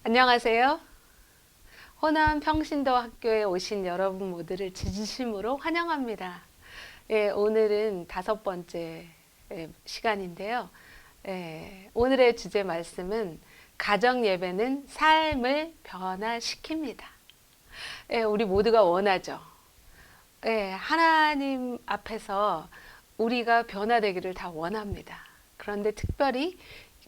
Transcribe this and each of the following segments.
안녕하세요. 호남 평신도 학교에 오신 여러분 모두를 진심으로 환영합니다. 예, 오늘은 5번째 시간인데요. 오늘의 주제 말씀은 가정 예배는 삶을 변화시킵니다. 우리 모두가 원하죠. 하나님 앞에서 우리가 변화되기를 다 원합니다. 그런데 특별히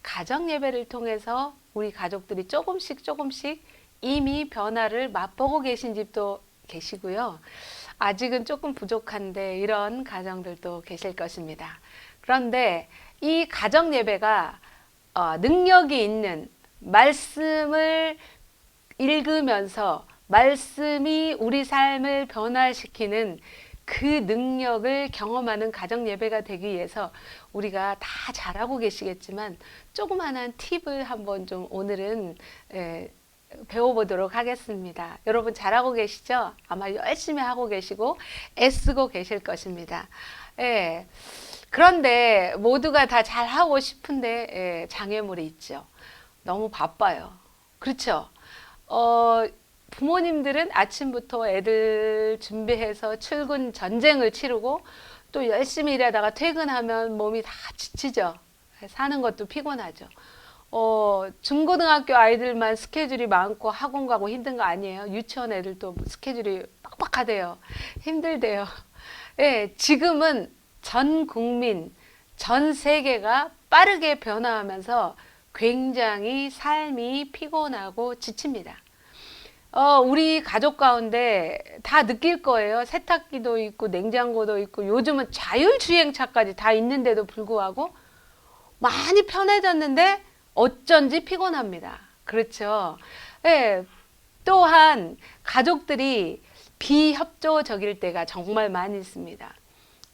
가정 예배를 통해서 우리 가족들이 조금씩 이미 변화를 맛보고 계신 집도 계시고요. 아직은 조금 부족한데 이런 가정들도 계실 것입니다. 그런데 이 가정 예배가 능력이 있는 말씀을 읽으면서 말씀이 우리 삶을 변화시키는 그 능력을 경험하는 가정 예배가 되기 위해서 우리가 다 잘하고 계시겠지만 조그만한 팁을 한번 좀 오늘은 배워보도록 하겠습니다. 여러분 잘하고 계시죠? 아마 열심히 하고 계시고 애쓰고 계실 것입니다. 그런데 모두가 다 잘하고 싶은데 장애물이 있죠. 너무 바빠요. 그렇죠? 부모님들은 아침부터 애들 준비해서 출근 전쟁을 치르고 또 열심히 일하다가 퇴근하면 몸이 다 지치죠. 사는 것도 피곤하죠. 중고등학교 아이들만 스케줄이 많고 학원 가고 힘든 거 아니에요? 유치원 애들도 스케줄이 빡빡하대요. 힘들대요. 지금은 전 국민, 전 세계가 빠르게 변화하면서 굉장히 삶이 피곤하고 지칩니다. 우리 가족 가운데 다 느낄 거예요. 세탁기도 있고 냉장고도 있고 요즘은 자율주행차까지 다 있는데도 불구하고 많이 편해졌는데 어쩐지 피곤합니다. 그렇죠. 또한 가족들이 비협조적일 때가 정말 많이 있습니다.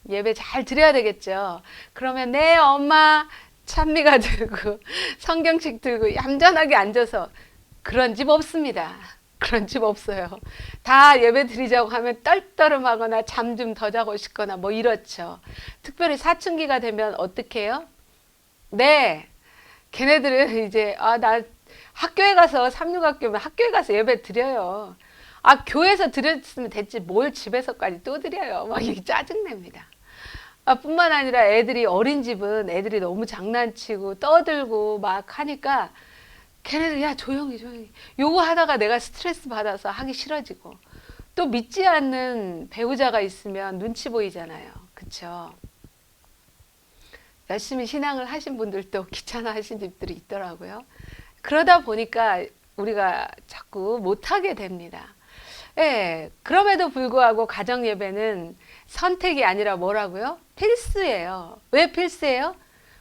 예배 잘 드려야 되겠죠. 그러면 내 엄마 찬미가 들고 성경책 들고 얌전하게 앉아서 그런 집 없습니다. 그런 집 없어요. 다 예배 드리자고 하면 떨떠름하거나 잠 좀 더 자고 싶거나 뭐 이렇죠. 특별히 사춘기가 되면 어떻게 해요? 걔네들은 이제 나 학교에 가서 삼육학교면 학교에 가서 예배 드려요. 교회에서 드렸으면 됐지 뭘 집에서까지 또 드려요. 막 이게 짜증냅니다. 뿐만 아니라 애들이 어린집은 애들이 너무 장난치고 떠들고 막 하니까 걔네들 야 조용히 요거 하다가 내가 스트레스 받아서 하기 싫어지고 또 믿지 않는 배우자가 있으면 눈치 보이잖아요. 그쵸? 열심히 신앙을 하신 분들도 귀찮아 하신 집들이 있더라고요. 그러다 보니까 우리가 자꾸 못하게 됩니다. 그럼에도 불구하고 가정 예배는 선택이 아니라 뭐라고요? 필수예요. 왜 필수예요?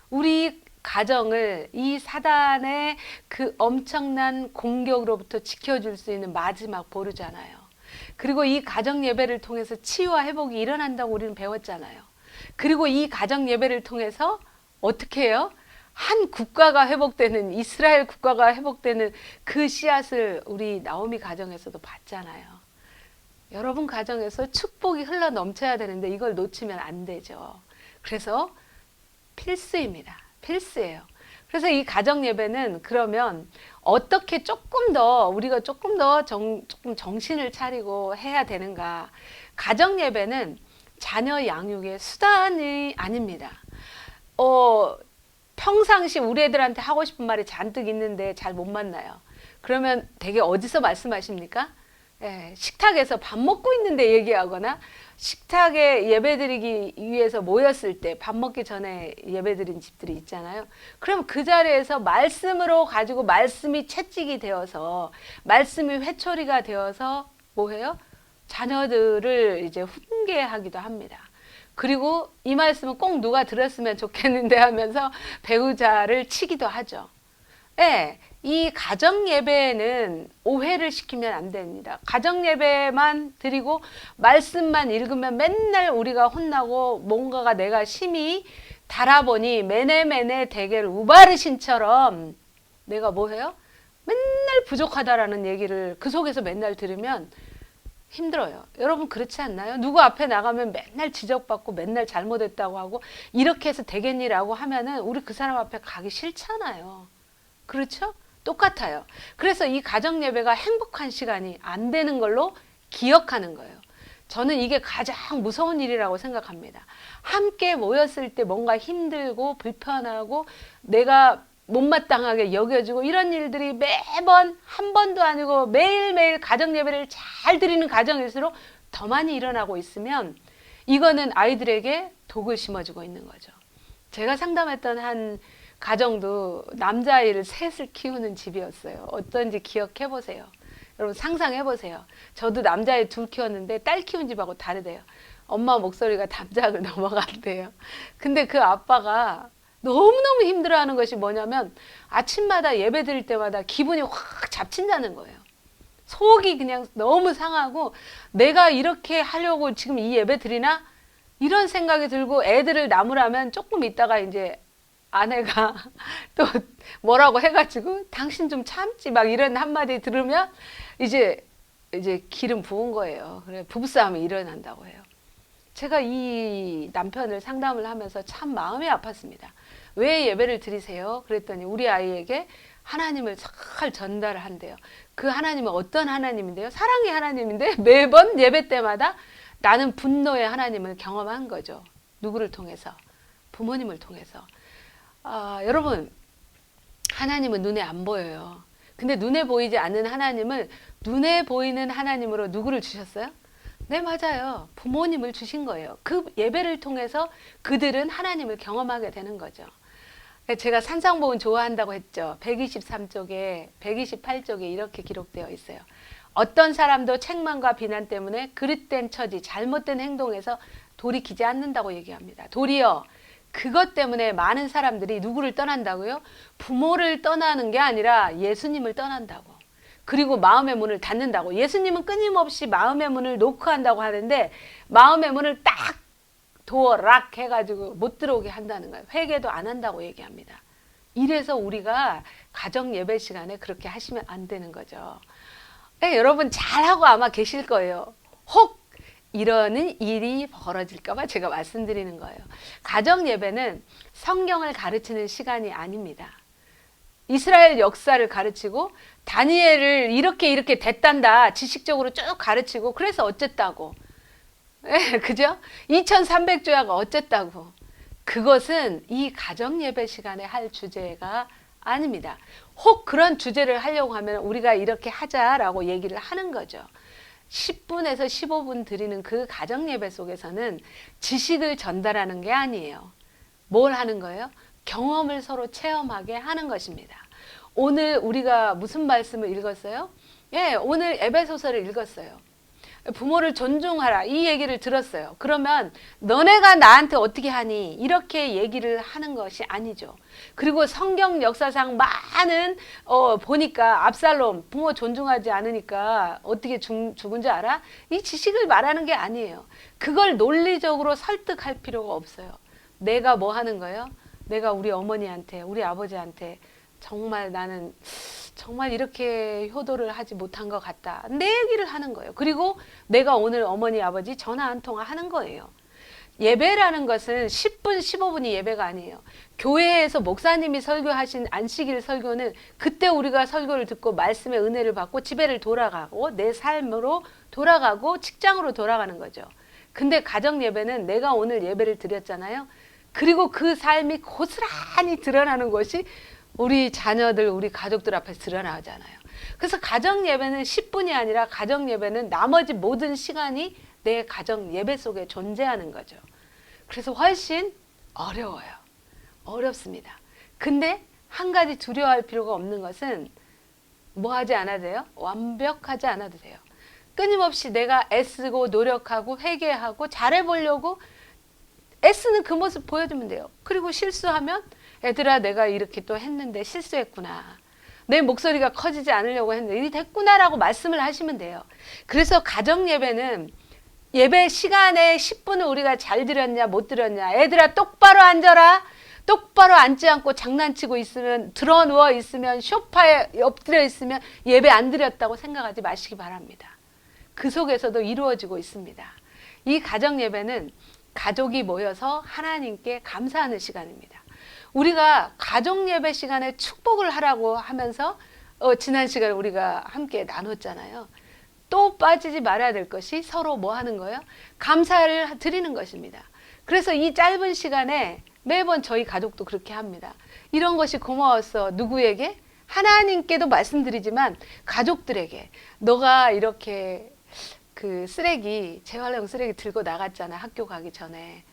우리 가정을 이 사단의 그 엄청난 공격으로부터 지켜줄 수 있는 마지막 보루잖아요. 그리고 이 가정 예배를 통해서 치유와 회복이 일어난다고 우리는 배웠잖아요. 그리고 이 가정 예배를 통해서 어떻게 해요? 한 국가가 회복되는 이스라엘 국가가 회복되는 그 씨앗을 우리 나오미 가정에서도 봤잖아요. 여러분 가정에서 축복이 흘러 넘쳐야 되는데 이걸 놓치면 안 되죠. 그래서 필수입니다. 필수예요. 그래서 이 가정 예배는 그러면 어떻게 우리가 조금 더 조금 정신을 차리고 해야 되는가? 가정 예배는 자녀 양육의 수단이 아닙니다. 평상시 우리 애들한테 하고 싶은 말이 잔뜩 있는데 잘 못 만나요. 그러면 되게 어디서 말씀하십니까? 식탁에서 밥 먹고 있는데 얘기하거나 식탁에 예배드리기 위해서 모였을 때 밥 먹기 전에 예배드린 집들이 있잖아요. 그럼 그 자리에서 말씀으로 가지고 말씀이 채찍이 되어서 말씀이 회초리가 되어서 뭐해요? 자녀들을 이제 훈계하기도 합니다. 그리고 이 말씀은 꼭 누가 들었으면 좋겠는데 하면서 배우자를 치기도 하죠. 이 가정 예배는 오해를 시키면 안 됩니다. 가정 예배만 드리고 말씀만 읽으면 맨날 우리가 혼나고 뭔가가 내가 심히 달아보니 매네매네 대결 우바르신처럼 내가 뭐해요? 맨날 부족하다라는 얘기를 그 속에서 맨날 들으면 힘들어요. 여러분 그렇지 않나요? 누구 앞에 나가면 맨날 지적받고 맨날 잘못했다고 하고 이렇게 해서 되겠니라고 하면은 우리 그 사람 앞에 가기 싫잖아요. 그렇죠? 똑같아요. 그래서 이 가정 예배가 행복한 시간이 안 되는 걸로 기억하는 거예요. 저는 이게 가장 무서운 일이라고 생각합니다. 함께 모였을 때 뭔가 힘들고 불편하고 내가 못마땅하게 여겨지고 이런 일들이 매번 한 번도 아니고 매일매일 가정 예배를 잘 드리는 가정일수록 더 많이 일어나고 있으면 이거는 아이들에게 독을 심어주고 있는 거죠. 제가 상담했던 한 가정도 남자아이를 셋을 키우는 집이었어요. 어떤지 기억해 보세요. 여러분 상상해 보세요. 저도 남자아이 둘 키웠는데 딸 키운 집하고 다르대요. 엄마 목소리가 담장을 넘어간대요. 근데 그 아빠가 너무너무 힘들어하는 것이 뭐냐면 아침마다 예배 드릴 때마다 기분이 확 잡친다는 거예요. 속이 그냥 너무 상하고 내가 이렇게 하려고 지금 이 예배 드리나? 이런 생각이 들고 애들을 나무라면 조금 있다가 이제 아내가 또 뭐라고 해가지고 당신 좀 참지 막 이런 한마디 들으면 이제 기름 부은 거예요. 그래 부부싸움이 일어난다고 해요. 제가 이 남편을 상담을 하면서 참 마음이 아팠습니다. 왜 예배를 드리세요? 그랬더니 우리 아이에게 하나님을 잘 전달을 한대요. 그 하나님은 어떤 하나님인데요? 사랑의 하나님인데 매번 예배 때마다 나는 분노의 하나님을 경험한 거죠. 누구를 통해서? 부모님을 통해서. 여러분 하나님은 눈에 안 보여요. 근데 눈에 보이지 않는 하나님을 눈에 보이는 하나님으로 누구를 주셨어요? 네, 맞아요. 부모님을 주신 거예요. 그 예배를 통해서 그들은 하나님을 경험하게 되는 거죠. 제가 산상보훈 좋아한다고 했죠. 123쪽에 128쪽에 이렇게 기록되어 있어요. 어떤 사람도 책망과 비난 때문에 그릇된 처지, 잘못된 행동에서 돌이키지 않는다고 얘기합니다. 도리어 그것 때문에 많은 사람들이 누구를 떠난다고요? 부모를 떠나는 게 아니라 예수님을 떠난다고. 그리고 마음의 문을 닫는다고. 예수님은 끊임없이 마음의 문을 노크한다고 하는데 마음의 문을 딱 도어락 해가지고 못 들어오게 한다는 거예요. 회개도 안 한다고 얘기합니다. 이래서 우리가 가정 예배 시간에 그렇게 하시면 안 되는 거죠. 네, 여러분 잘하고 아마 계실 거예요. 혹 이러는 일이 벌어질까봐 제가 말씀드리는 거예요. 가정 예배는 성경을 가르치는 시간이 아닙니다. 이스라엘 역사를 가르치고 다니엘을 이렇게 됐단다 지식적으로 쭉 가르치고 그래서 어쨌다고. 네, 그죠? 2300조야가 어쨌다고. 그것은 이 가정 예배 시간에 할 주제가 아닙니다. 혹 그런 주제를 하려고 하면 우리가 이렇게 하자라고 얘기를 하는 거죠. 10분에서 15분 드리는 그 가정 예배 속에서는 지식을 전달하는 게 아니에요. 뭘 하는 거예요? 경험을 서로 체험하게 하는 것입니다. 오늘 우리가 무슨 말씀을 읽었어요? 예, 오늘 에베소서를 읽었어요. 부모를 존중하라 이 얘기를 들었어요. 그러면 너네가 나한테 어떻게 하니? 이렇게 얘기를 하는 것이 아니죠. 그리고 성경 역사상 많은 보니까 압살롬 부모 존중하지 않으니까 어떻게 죽은 줄 알아? 이 지식을 말하는 게 아니에요. 그걸 논리적으로 설득할 필요가 없어요. 내가 뭐 하는 거예요? 내가 우리 어머니한테 우리 아버지한테 정말 나는 정말 이렇게 효도를 하지 못한 것 같다. 내 얘기를 하는 거예요. 그리고 내가 오늘 어머니 아버지 전화 한 통화 하는 거예요. 예배라는 것은 10분 15분이 예배가 아니에요. 교회에서 목사님이 설교하신 안식일 설교는 그때 우리가 설교를 듣고 말씀의 은혜를 받고 집에를 돌아가고 내 삶으로 돌아가고 직장으로 돌아가는 거죠. 근데 가정 예배는 내가 오늘 예배를 드렸잖아요. 그리고 그 삶이 고스란히 드러나는 것이 우리 자녀들, 우리 가족들 앞에서 드러나잖아요. 그래서 가정 예배는 10분이 아니라 가정 예배는 나머지 모든 시간이 내 가정 예배 속에 존재하는 거죠. 그래서 훨씬 어려워요. 어렵습니다. 근데 한 가지 두려워할 필요가 없는 것은 뭐 하지 않아도 돼요? 완벽하지 않아도 돼요. 끊임없이 내가 애쓰고 노력하고 회개하고 잘해보려고 애쓰는 그 모습 보여주면 돼요. 그리고 실수하면 애들아 내가 이렇게 또 했는데 실수했구나. 내 목소리가 커지지 않으려고 했는데 이리 됐구나라고 말씀을 하시면 돼요. 그래서 가정 예배는 예배 시간에 10분을 우리가 잘 드렸냐 못 드렸냐. 애들아 똑바로 앉아라. 똑바로 앉지 않고 장난치고 있으면 드러누워 있으면 소파에 엎드려 있으면 예배 안 드렸다고 생각하지 마시기 바랍니다. 그 속에서도 이루어지고 있습니다. 이 가정 예배는 가족이 모여서 하나님께 감사하는 시간입니다. 우리가 가족 예배 시간에 축복을 하라고 하면서 지난 시간에 우리가 함께 나눴잖아요. 또 빠지지 말아야 될 것이 서로 뭐 하는 거예요? 감사를 드리는 것입니다. 그래서 이 짧은 시간에 매번 저희 가족도 그렇게 합니다. 이런 것이 고마웠어. 누구에게? 하나님께도 말씀드리지만 가족들에게. 너가 이렇게 그 쓰레기, 재활용 쓰레기 들고 나갔잖아. 학교 가기 전에.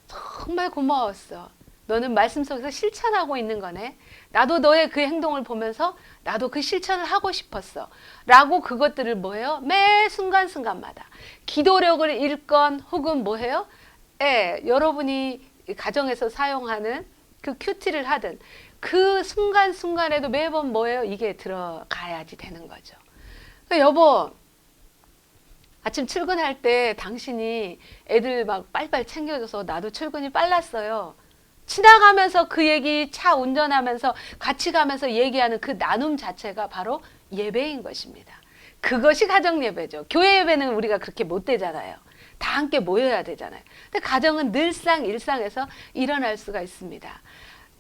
정말 고마웠어. 너는 말씀 속에서 실천하고 있는 거네. 나도 너의 그 행동을 보면서 나도 그 실천을 하고 싶었어. 라고 그것들을 뭐해요? 매 순간순간마다 기도력을 읽건 혹은 뭐해요? 여러분이 가정에서 사용하는 그 큐티를 하든 그 순간순간에도 매번 뭐예요? 이게 들어가야지 되는 거죠. 여보, 아침 출근할 때 당신이 애들 막 빨리빨리 챙겨줘서 나도 출근이 빨랐어요. 지나가면서 그 얘기, 차 운전하면서 같이 가면서 얘기하는 그 나눔 자체가 바로 예배인 것입니다. 그것이 가정 예배죠. 교회 예배는 우리가 그렇게 못 되잖아요. 다 함께 모여야 되잖아요. 근데 가정은 늘상 일상에서 일어날 수가 있습니다.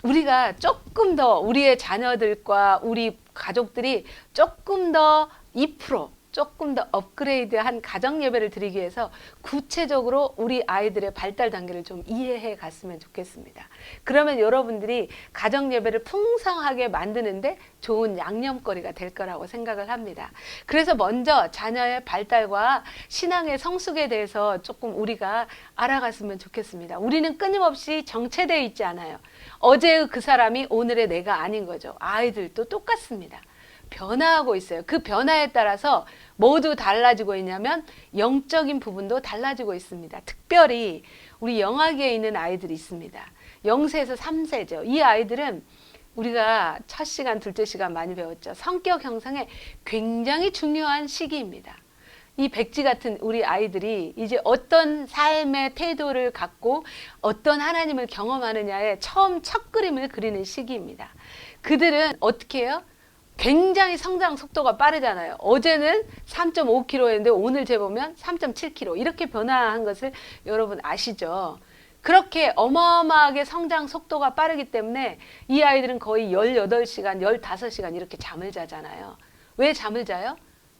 우리가 조금 더 우리의 자녀들과 우리 가족들이 조금 더 2%, 조금 더 업그레이드한 가정 예배를 드리기 위해서 구체적으로 우리 아이들의 발달 단계를 좀 이해해 갔으면 좋겠습니다. 그러면 여러분들이 가정 예배를 풍성하게 만드는데 좋은 양념거리가 될 거라고 생각을 합니다. 그래서 먼저 자녀의 발달과 신앙의 성숙에 대해서 조금 우리가 알아갔으면 좋겠습니다. 우리는 끊임없이 정체되어 있지 않아요. 어제의 그 사람이 오늘의 내가 아닌 거죠. 아이들도 똑같습니다. 변화하고 있어요. 그 변화에 따라서 모두 달라지고 있냐면 영적인 부분도 달라지고 있습니다. 특별히 우리 영아기에 있는 아이들이 있습니다. 0세에서 3세죠. 이 아이들은 우리가 첫 시간, 둘째 시간 많이 배웠죠. 성격 형성에 굉장히 중요한 시기입니다. 이 백지 같은 우리 아이들이 이제 어떤 삶의 태도를 갖고 어떤 하나님을 경험하느냐에 처음 첫 그림을 그리는 시기입니다. 그들은 어떻게 해요? 굉장히 성장 속도가 빠르잖아요. 어제는 3.5kg였는데 오늘 재보면 3.7kg 이렇게 변화한 것을 여러분 아시죠? 그렇게 어마어마하게 성장 속도가 빠르기 때문에 이 아이들은 거의 18시간, 15시간 이렇게 잠을 자잖아요. 왜 잠을 자요?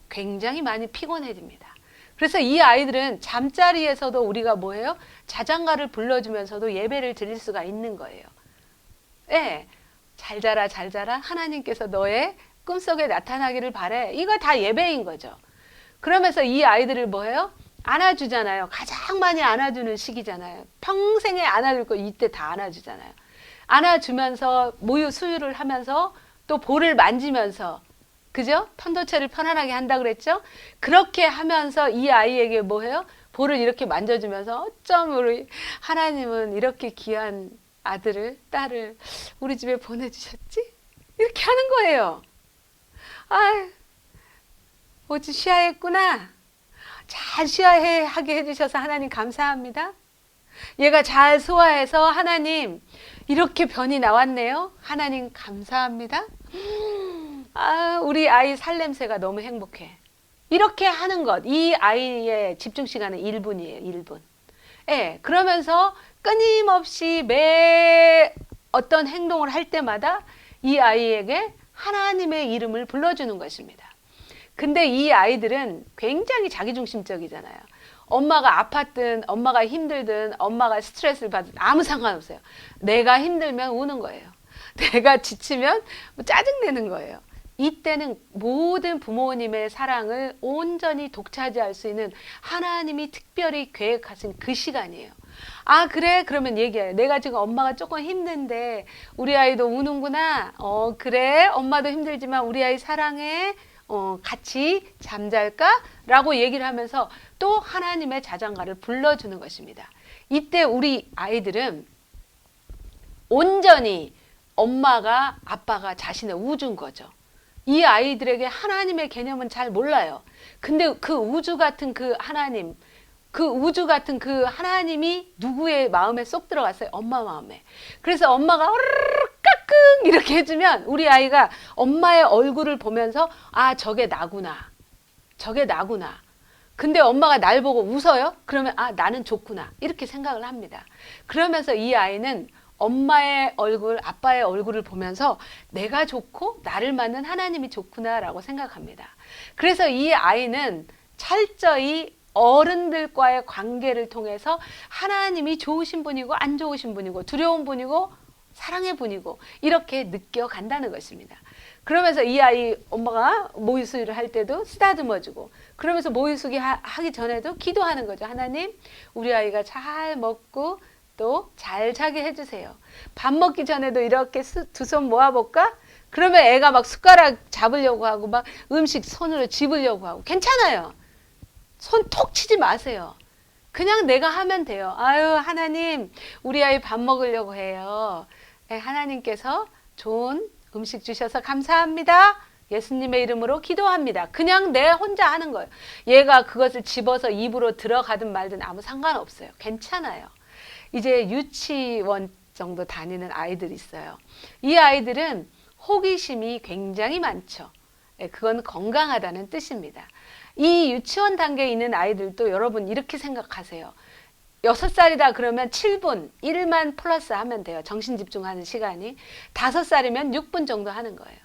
굉장히 많이 피곤해집니다. 그래서 이 아이들은 잠자리에서도 우리가 뭐예요? 자장가를 불러주면서도 예배를 드릴 수가 있는 거예요. 네. 잘 자라 잘 자라 하나님께서 너의 꿈속에 나타나기를 바래. 이거 다 예배인 거죠. 그러면서 이 아이들을 뭐예요? 안아주잖아요. 가장 많이 안아주는 시기잖아요. 평생에 안아줄 거 이때 다 안아주잖아요. 안아주면서 모유 수유를 하면서 또 볼을 만지면서 그죠? 편도체를 편안하게 한다 그랬죠? 그렇게 하면서 이 아이에게 뭐해요? 볼을 이렇게 만져주면서 어쩜 우리 하나님은 이렇게 귀한 아들을, 딸을 우리 집에 보내주셨지? 이렇게 하는 거예요. 아유, 어찌 쉬야했구나. 잘 쉬야하게 해주셔서 하나님 감사합니다. 얘가 잘 소화해서 하나님 이렇게 변이 나왔네요. 하나님 감사합니다. 아, 우리 아이 살냄새가 너무 행복해. 이렇게 하는 것, 이 아이의 집중 시간은 1분이에요. 1분. 예, 그러면서 끊임없이 매 어떤 행동을 할 때마다 이 아이에게 하나님의 이름을 불러주는 것입니다. 근데 이 아이들은 굉장히 자기중심적이잖아요. 엄마가 아팠든 엄마가 힘들든 엄마가 스트레스를 받든 아무 상관없어요. 내가 힘들면 우는 거예요. 내가 지치면 짜증내는 거예요. 이때는 모든 부모님의 사랑을 온전히 독차지할 수 있는 하나님이 특별히 계획하신 그 시간이에요. 아, 그래? 그러면 얘기해요. 내가 지금 엄마가 조금 힘든데 우리 아이도 우는구나. 그래? 엄마도 힘들지만 우리 아이 사랑해. 같이 잠잘까? 라고 얘기를 하면서 또 하나님의 자장가를 불러주는 것입니다. 이때 우리 아이들은 온전히 엄마가 아빠가 자신의 우주인 거죠. 이 아이들에게 하나님의 개념은 잘 몰라요. 근데 그 우주 같은 그 하나님, 그 우주 같은 그 하나님이 누구의 마음에 쏙 들어갔어요? 엄마 마음에. 그래서 엄마가 오르르 까꿍 이렇게 해주면 우리 아이가 엄마의 얼굴을 보면서 아, 저게 나구나. 저게 나구나. 근데 엄마가 날 보고 웃어요? 그러면 아, 나는 좋구나. 이렇게 생각을 합니다. 그러면서 이 아이는 엄마의 얼굴, 아빠의 얼굴을 보면서 내가 좋고 나를 맞는 하나님이 좋구나라고 생각합니다. 그래서 이 아이는 철저히 어른들과의 관계를 통해서 하나님이 좋으신 분이고 안 좋으신 분이고 두려운 분이고 사랑의 분이고 이렇게 느껴간다는 것입니다. 그러면서 이 아이 엄마가 모유수유를 할 때도 쓰다듬어주고 그러면서 모유수유 하기 전에도 기도하는 거죠. 하나님, 우리 아이가 잘 먹고 또 잘 자게 해주세요. 밥 먹기 전에도 이렇게 두 손 모아볼까? 그러면 애가 막 숟가락 잡으려고 하고 막 음식 손으로 집으려고 하고 괜찮아요. 손 톡 치지 마세요. 그냥 내가 하면 돼요. 아유, 하나님, 우리 아이 밥 먹으려고 해요. 하나님께서 좋은 음식 주셔서 감사합니다. 예수님의 이름으로 기도합니다. 그냥 내 혼자 하는 거예요. 얘가 그것을 집어서 입으로 들어가든 말든 아무 상관없어요. 괜찮아요. 이제 유치원 정도 다니는 아이들이 있어요. 이 아이들은 호기심이 굉장히 많죠. 그건 건강하다는 뜻입니다. 이 유치원 단계에 있는 아이들도 여러분 이렇게 생각하세요. 6살이다 그러면 7분, 1만 플러스 하면 돼요. 정신 집중하는 시간이. 5살이면 6분 정도 하는 거예요.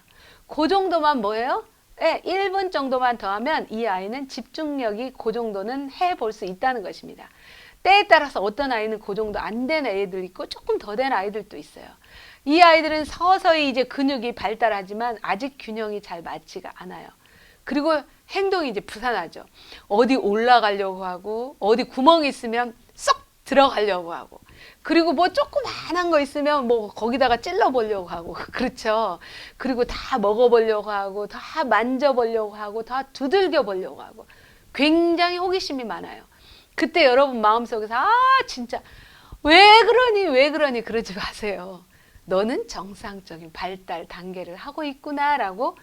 그 정도만 뭐예요? 1분 정도만 더 하면 이 아이는 집중력이 그 정도는 해볼 수 있다는 것입니다. 때에 따라서 어떤 아이는 그 정도 안 된 애들 있고 조금 더 된 아이들도 있어요. 이 아이들은 서서히 이제 근육이 발달하지만 아직 균형이 잘 맞지가 않아요. 그리고 행동이 이제 부산하죠. 어디 올라가려고 하고 어디 구멍이 있으면 쏙 들어가려고 하고 그리고 뭐 조그만한 거 있으면 뭐 거기다가 찔러 보려고 하고 그렇죠. 그리고 다 먹어보려고 하고 다 만져보려고 하고 다 두들겨 보려고 하고 굉장히 호기심이 많아요. 그때 여러분 마음속에서 아 진짜 왜 그러니 그러지 마세요. 너는 정상적인 발달 단계를 하고 있구나라고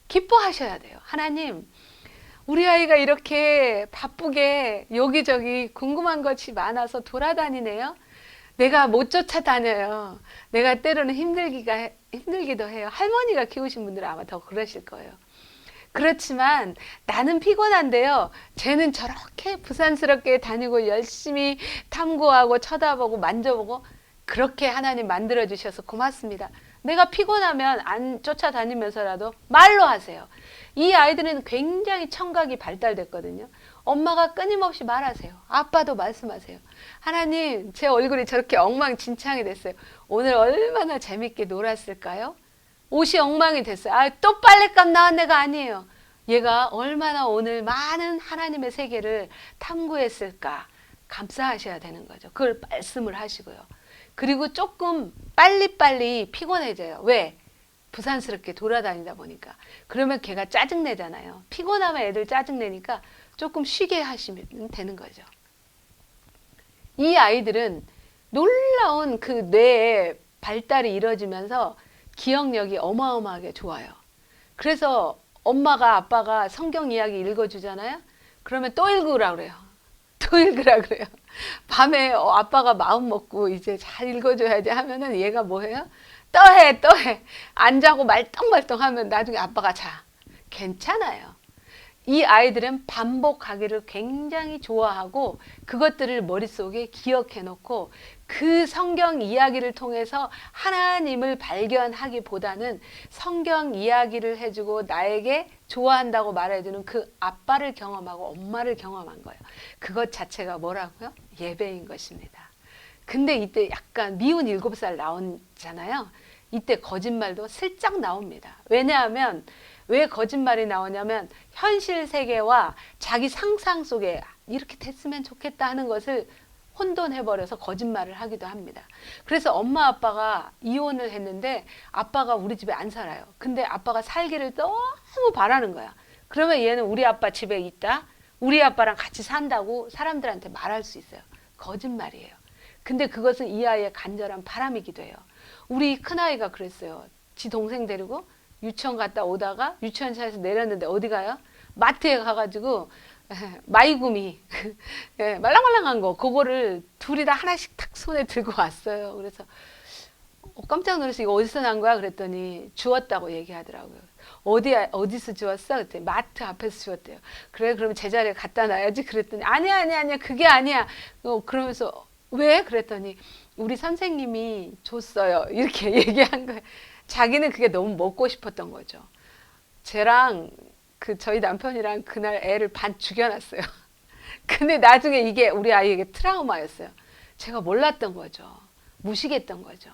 기뻐하셔야 돼요. 하나님, 우리 아이가 이렇게 바쁘게 여기저기 궁금한 것이 많아서 돌아다니네요. 내가 못 쫓아다녀요. 내가 때로는 힘들기도 해요. 할머니가 키우신 분들은 아마 더 그러실 거예요. 그렇지만 나는 피곤한데요. 쟤는 저렇게 부산스럽게 다니고 열심히 탐구하고 쳐다보고 만져보고 그렇게 하나님 만들어주셔서 고맙습니다. 내가 피곤하면 안 쫓아다니면서라도 말로 하세요. 이 아이들은 굉장히 청각이 발달됐거든요. 엄마가 끊임없이 말하세요. 아빠도 말씀하세요. 하나님, 제 얼굴이 저렇게 엉망진창이 됐어요. 오늘 얼마나 재밌게 놀았을까요? 옷이 엉망이 됐어요. 아, 또 빨랫감 나온 애가 아니에요. 얘가 얼마나 오늘 많은 하나님의 세계를 탐구했을까 감사하셔야 되는 거죠. 그걸 말씀을 하시고요. 그리고 조금 빨리빨리 피곤해져요. 왜? 부산스럽게 돌아다니다 보니까. 그러면 걔가 짜증내잖아요. 피곤하면 애들 짜증내니까 조금 쉬게 하시면 되는 거죠. 이 아이들은 놀라운 그 뇌의 발달이 이루어지면서 기억력이 어마어마하게 좋아요. 그래서 엄마가 아빠가 성경 이야기 읽어주잖아요. 그러면 또 읽으라 그래요. 또 읽으라 그래요. 밤에 아빠가 마음 먹고 이제 잘 읽어줘야지 하면은 얘가 뭐해요? 또 해. 안 자고 말똥말똥 하면 나중에 아빠가 자. 괜찮아요. 이 아이들은 반복하기를 굉장히 좋아하고 그것들을 머릿속에 기억해 놓고 그 성경 이야기를 통해서 하나님을 발견하기보다는 성경 이야기를 해주고 나에게 좋아한다고 말해주는 그 아빠를 경험하고 엄마를 경험한 거예요. 그것 자체가 뭐라고요? 예배인 것입니다. 근데 이때 약간 미운 7살 나오잖아요. 이때 거짓말도 슬쩍 나옵니다. 왜냐하면 왜 거짓말이 나오냐면 현실 세계와 자기 상상 속에 이렇게 됐으면 좋겠다 하는 것을 혼돈해버려서 거짓말을 하기도 합니다. 그래서 엄마 아빠가 이혼을 했는데 아빠가 우리 집에 안 살아요. 근데 아빠가 살기를 너무 바라는 거야. 그러면 얘는 우리 아빠 집에 있다. 우리 아빠랑 같이 산다고 사람들한테 말할 수 있어요. 거짓말이에요. 근데 그것은 이 아이의 간절한 바람이기도 해요. 우리 큰아이가 그랬어요. 지 동생 데리고 유치원 갔다 오다가 유치원차에서 내렸는데 어디 가요? 마트에 가가지고 마이구미 말랑말랑한 거 그거를 둘이 다 하나씩 탁 손에 들고 왔어요. 그래서 깜짝 놀라서 이거 어디서 난 거야? 그랬더니 주웠다고 얘기하더라고요. 어디서 주웠어? 그랬더니 마트 앞에서 주웠대요. 그래 그러면 제자리에 갖다 놔야지. 그랬더니 아니야 그게 아니야. 그러면서 왜? 그랬더니 우리 선생님이 줬어요. 이렇게 얘기한 거예요. 자기는 그게 너무 먹고 싶었던 거죠. 쟤랑 저희 남편이랑 그날 애를 반 죽여놨어요. 근데 나중에 이게 우리 아이에게 트라우마였어요. 제가 몰랐던 거죠. 무식했던 거죠.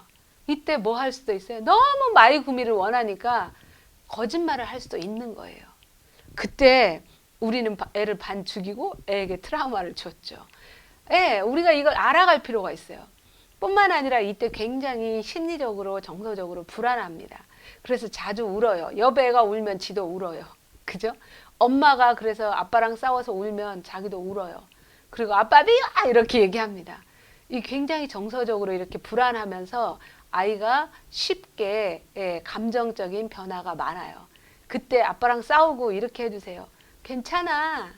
이때 뭐 할 수도 있어요. 너무 마이구미를 원하니까 거짓말을 할 수도 있는 거예요. 그때 우리는 애를 반 죽이고 애에게 트라우마를 줬죠. 우리가 이걸 알아갈 필요가 있어요. 뿐만 아니라 이때 굉장히 심리적으로 정서적으로 불안합니다. 그래서 자주 울어요. 여배가 울면 지도 울어요. 그죠? 엄마가 그래서 아빠랑 싸워서 울면 자기도 울어요. 그리고 아빠 미워! 이렇게 얘기합니다. 이 굉장히 정서적으로 이렇게 불안하면서 아이가 쉽게 감정적인 변화가 많아요. 그때 아빠랑 싸우고 이렇게 해주세요. 괜찮아.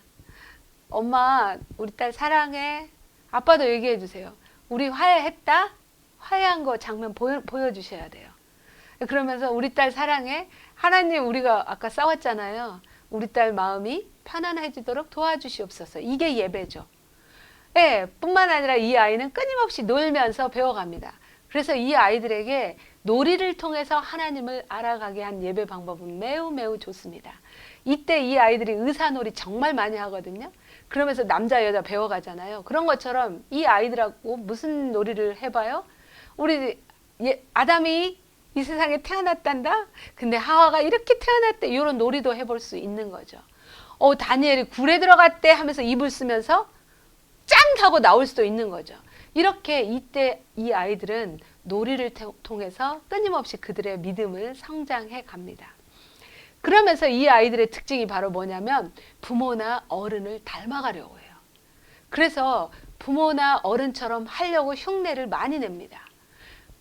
엄마 우리 딸 사랑해. 아빠도 얘기해 주세요. 우리 화해했다? 화해한 거 장면 보여주셔야 돼요. 그러면서 우리 딸 사랑해. 하나님 우리가 아까 싸웠잖아요. 우리 딸 마음이 편안해지도록 도와주시옵소서. 이게 예배죠. 뿐만 아니라 이 아이는 끊임없이 놀면서 배워갑니다. 그래서 이 아이들에게 놀이를 통해서 하나님을 알아가게 한 예배 방법은 매우 매우 좋습니다. 이때 이 아이들이 의사놀이 정말 많이 하거든요. 그러면서 남자 여자 배워가잖아요. 그런 것처럼 이 아이들하고 무슨 놀이를 해봐요? 우리 아담이 이 세상에 태어났단다. 근데 하와가 이렇게 태어났대. 이런 놀이도 해볼 수 있는 거죠. 다니엘이 굴에 들어갔대 하면서 입을 쓰면서 짠 하고 나올 수도 있는 거죠. 이렇게 이때 이 아이들은 놀이를 통해서 끊임없이 그들의 믿음을 성장해 갑니다. 그러면서 이 아이들의 특징이 바로 뭐냐면 부모나 어른을 닮아가려고 해요. 그래서 부모나 어른처럼 하려고 흉내를 많이 냅니다.